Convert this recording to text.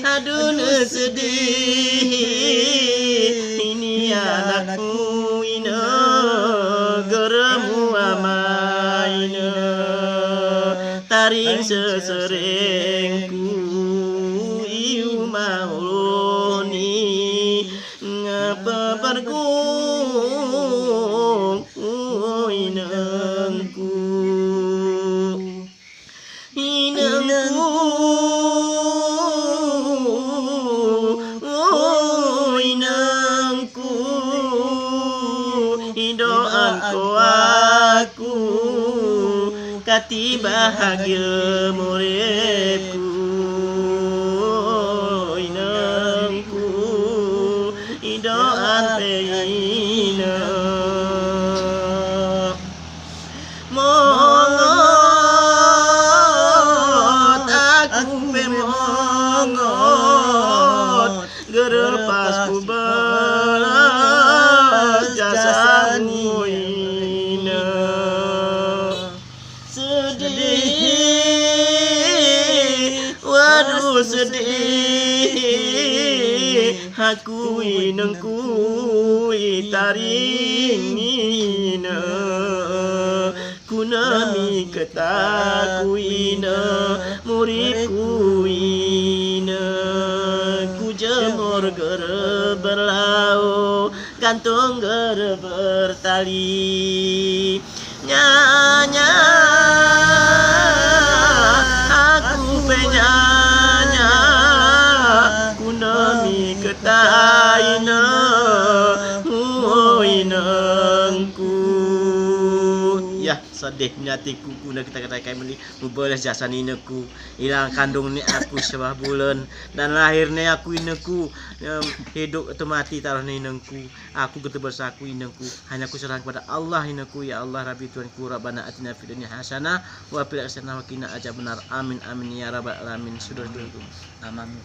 aduh sedih. Ini anakku ina geremu amaina, taring seserengku iu mauloni ngapa bergung inangku inangku inangku doaku aku kati bahagia muridku inangku doa peina mongot aku pemongot gerepas ku balas jasamu ina sedih waduh sedih aku inangku taring ina kunami ketaku ina muridku ina ku jemur ger berlau gantung ger bertali nyanya aku penyanya kunami ketaina inangku ya sedih nyatiku kuna kita kai meli mubalas jasa ninaku hilang kandung ni aku sebah bulan dan lahirnya aku inaku hidup atau mati taruh inangku aku bersaku inangku hanya aku serahkan kepada Allah inaku ya Allah Rabbi Tuhanku Rabbana atina fid dunya hasanah wa fil akhirati hasanah wa qina adzabannar amin amin ya rabbal alamin sudah amin.